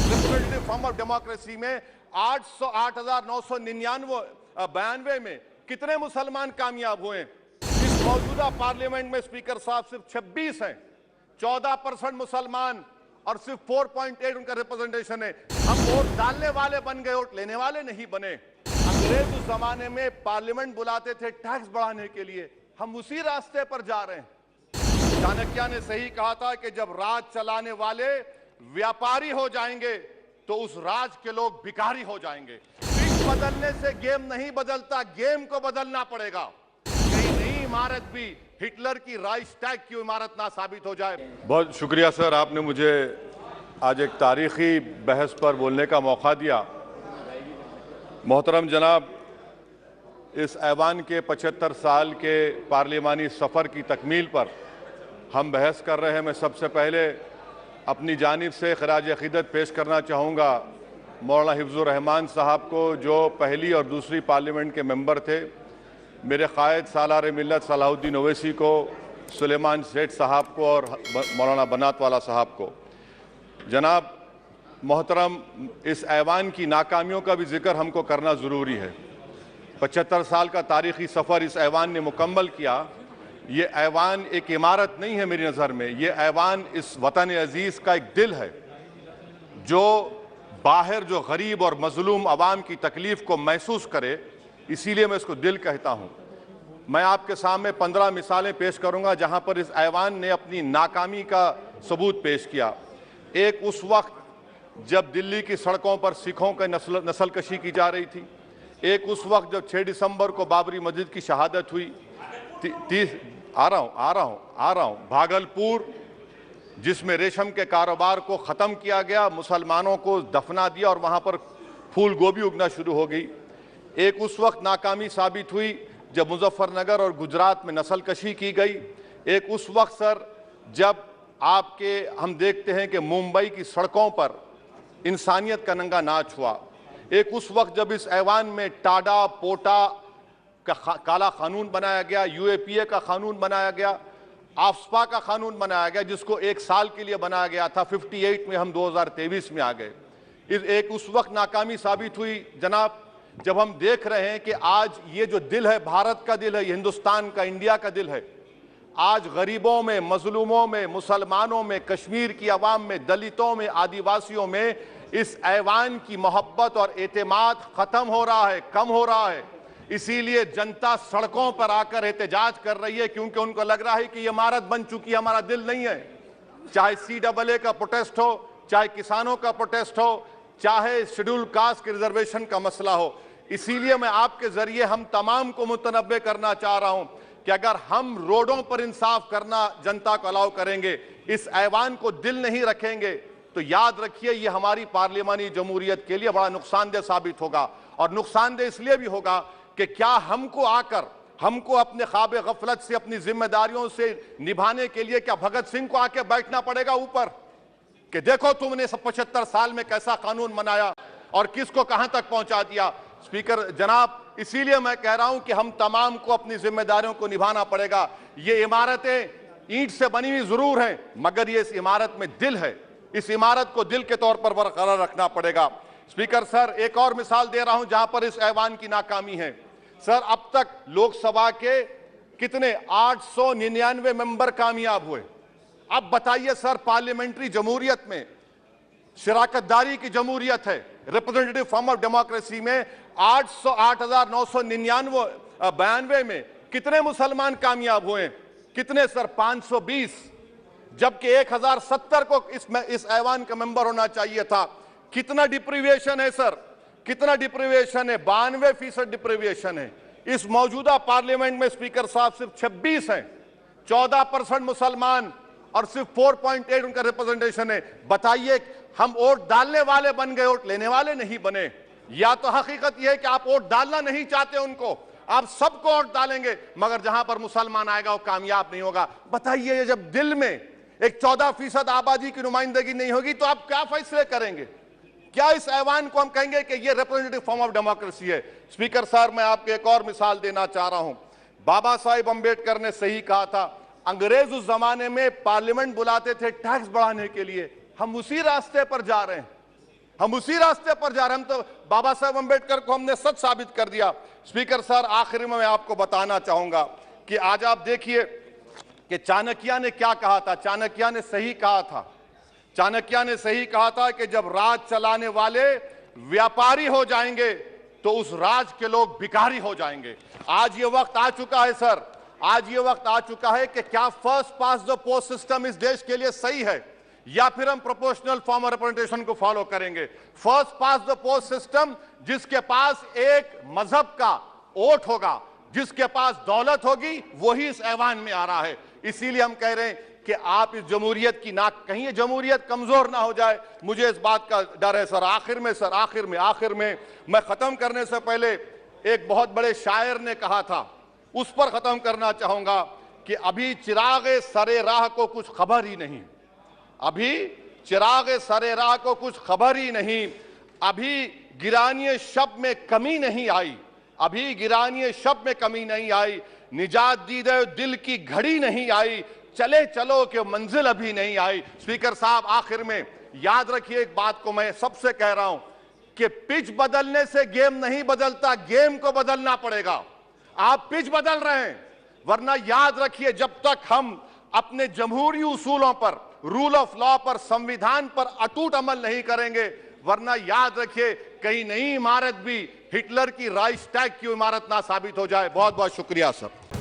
Representative form of democracy में 8,999 में कितने मुसलमान कामयाब हुए? इस मौजूदा पार्लियामेंट में स्पीकर साहब सिर्फ 26 हैं, 14% मुसलमान और सिर्फ 4.8 उनका रिप्रेजेंटेशन है। हम वोट डालने वाले बन गए, वोट लेने वाले नहीं बने। अंग्रेज उस जमाने में पार्लियामेंट बुलाते थे टैक्स बढ़ाने के लिए, हम उसी रास्ते पर जा रहे हैं। चाणक्य ने सही कहा था कि जब राज चलाने वाले व्यापारी हो जाएंगे तो उस राज के लोग भिखारी हो जाएंगे। पिच बदलने से गेम नहीं बदलता, गेम को बदलना पड़ेगा। कहीं नई इमारत भी हिटलर की राइक्सटैग की इमारत ना साबित हो जाए। बहुत शुक्रिया सर, आपने मुझे आज एक तारीखी बहस पर बोलने का मौका दिया। मोहतरम जनाब, इस ऐवान के 75 साल के पार्लिमानी सफ़र की तकमील पर हम बहस कर रहे हैं। मैं सबसे पहले अपनी जानिब से खराज अक़ीदत पेश करना चाहूँगा मौलाना हिफ्ज़ुर रहमान साहब को, जो पहली और दूसरी पार्लियामेंट के मेंबर थे, मेरे क़ायद सालार मिल्लत सलाहुद्दीन ओवैसी को, सुलेमान सेठ साहब को और मौलाना बनात वाला साहब को। जनाब मोहतरम, इस ऐवान की नाकामियों का भी जिक्र हमको करना ज़रूरी है। 75 साल का तारीख़ी सफ़र इस ऐवान ने मुकम्मल किया। ये ऐवान एक इमारत नहीं है मेरी नज़र में, ये ऐवान इस वतन अज़ीज़ का एक दिल है, जो बाहर जो गरीब और मजलूम आवाम की तकलीफ़ को महसूस करे, इसीलिए मैं इसको दिल कहता हूँ। मैं आपके सामने 15 मिसालें पेश करूँगा जहाँ पर इस ऐवान ने अपनी नाकामी का सबूत पेश किया। एक उस वक्त जब दिल्ली की सड़कों पर सिखों की नस्लकशी की जा रही थी। एक उस वक्त जब 6 दिसंबर को बाबरी मस्जिद की शहादत हुई। आ रहा हूँ भागलपुर, जिसमें रेशम के कारोबार को ख़त्म किया गया, मुसलमानों को दफना दिया और वहाँ पर फूल गोभी उगना शुरू हो गई। एक उस वक्त नाकामी साबित हुई जब मुजफ्फरनगर और गुजरात में नस्लकशी की गई। एक उस वक्त सर जब हम देखते हैं कि मुंबई की सड़कों पर इंसानियत का नंगा नाच हुआ। एक उस वक्त जब इस ऐवान में टाडा पोटा का काला कानून बनाया गया, यूएपीए का कानून बनाया गया, आफ्सपा का कानून बनाया गया, जिसको 1 साल के लिए बनाया गया था। 58 में हम 2023 में आ गए। एक उस वक्त नाकामी साबित हुई जनाब, जब हम देख रहे हैं कि आज ये जो दिल है, भारत का दिल है, हिंदुस्तान का, इंडिया का दिल है, आज गरीबों में, मजलूमों में, मुसलमानों में, कश्मीर की आवाम में, दलितों में, आदिवासियों में इस ऐवान की मोहब्बत और एतमाद ख़त्म हो रहा है, कम हो रहा है। इसीलिए जनता सड़कों पर आकर एहतजाज कर रही है, क्योंकि उनको लग रहा है कि ये इमारत बन चुकी है, हमारा दिल नहीं है। चाहे CAA का प्रोटेस्ट हो, चाहे किसानों का प्रोटेस्ट हो, चाहे शेड्यूल कास्ट के रिजर्वेशन का मसला हो। इसीलिए मैं आपके जरिए हम तमाम को मुतनब्बे करना चाह रहा हूं कि अगर हम रोडों पर इंसाफ करना जनता को अलाउ करेंगे, इस ऐवान को दिल नहीं रखेंगे, तो याद रखिए ये हमारी पार्लियामानी जमहूरियत के लिए बड़ा नुकसानदेह साबित होगा। और नुकसानदेह इसलिए भी होगा कि क्या हमको अपने ख्वाब गफलत से, अपनी जिम्मेदारियों से निभाने के लिए क्या भगत सिंह को आके बैठना पड़ेगा ऊपर कि देखो तुमने 75 साल में कैसा कानून बनाया और किसको कहां तक पहुंचा दिया। स्पीकर जनाब, इसीलिए मैं कह रहा हूं कि हम तमाम को अपनी जिम्मेदारियों को निभाना पड़ेगा। ये इमारतें ईंट से बनी हुई जरूर हैं, मगर ये इस इमारत में दिल है। इस इमारत को दिल के तौर पर बरकरार रखना पड़ेगा। स्पीकर सर, एक और मिसाल दे रहा हूं जहां पर इस ऐवान की नाकामी है। सर, अब तक लोकसभा के कितने 899 मेंबर कामयाब हुए। अब बताइए सर, पार्लियामेंट्री जमहूरियत में शराकतदारी की जमहूरियत है, रिप्रेजेंटेटिव फॉर्म ऑफ डेमोक्रेसी में 8,999 में कितने मुसलमान कामयाब हुए? कितने सर? 520, जबकि 1070 को इस ऐवान का मेंबर होना चाहिए था। कितना डिप्रीविएशन है सर, कितना डिप्रीविएशन है? 92% डिप्रीविएशन है। इस मौजूदा पार्लियामेंट में स्पीकर साहब सिर्फ 26 हैं, 14% मुसलमान और सिर्फ 4.8 उनका रिप्रेजेंटेशन है। बताइए, हम वोट डालने वाले बन गए, वोट लेने वाले नहीं बने। या तो हकीकत यह है कि आप वोट डालना नहीं चाहते उनको, आप सबको वोट डालेंगे, मगर जहां पर मुसलमान आएगा वो कामयाब नहीं होगा। बताइए, जब दिल में एक 14% आबादी की नुमाइंदगी नहीं होगी तो आप क्या फैसले करेंगे? क्या इस ऐवान को हम कहेंगे कि ये रिप्रेजेंटेटिव फॉर्म ऑफ डेमोक्रेसी है? स्पीकर साहब, मैं आपको एक और मिसाल देना चाह रहा हूं। बाबा साहेब अंबेडकर ने सही कहा था, अंग्रेज उस जमाने में पार्लियामेंट बुलाते थे टैक्स बढ़ाने के लिए, हम उसी रास्ते पर जा रहे हैं। हम उसी रास्ते पर जा रहे हैं। हम तो बाबा साहब अंबेडकर को हमने सच साबित कर दिया। स्पीकर सर, आखिर में मैं आपको बताना चाहूंगा कि आज आप देखिए कि चाणक्य ने क्या कहा था। चाणक्य ने सही कहा था। चाणक्य ने सही कहा था कि जब राज चलाने वाले व्यापारी हो जाएंगे तो उस राज के लोग भिखारी हो जाएंगे। आज ये वक्त आ चुका है सर, आज ये वक्त आ चुका है कि क्या first pass the post system इस देश के लिए सही है या फिर हम प्रोपोर्शनल फॉर्म ऑफ रिप्रेजेंटेशन को फॉलो करेंगे। First pass the post system, जिसके पास एक मजहब का वोट होगा, जिसके पास दौलत होगी, वही इस ऐवान में आ रहा है। इसीलिए हम कह रहे हैं कि आप इस जमहूरियत की नाक, कहीं ये जमहूरियत कमजोर ना हो जाए, मुझे इस बात का डर है सर। आखिर में मैं खत्म करने से पहले एक बहुत बड़े शायर ने कहा था, उस पर खत्म करना चाहूंगा कि अभी चिरागे सरे राह को कुछ खबर ही नहीं, अभी चिरागे सरे राह को कुछ खबर ही नहीं, अभी गिरानिए शब में कमी नहीं आई, अभी गिरानिए शब में कमी नहीं आई, निजात दीदे दिल की घड़ी नहीं आई, चले चलो कि मंजिल अभी नहीं आई। स्पीकर साहब, आखिर में याद रखिए एक बात को मैं सबसे कह रहा हूं कि पिच बदलने से गेम नहीं बदलता, गेम को बदलना पड़ेगा। आप पिच बदल रहे हैं, वरना याद रखिए जब तक हम अपने जमहूरी उसूलों पर, रूल ऑफ लॉ पर, संविधान पर अटूट अमल नहीं करेंगे, वरना याद रखिए कहीं नई इमारत भी हिटलर की राइक्सटैग की इमारत ना साबित हो जाए। बहुत बहुत शुक्रिया सर।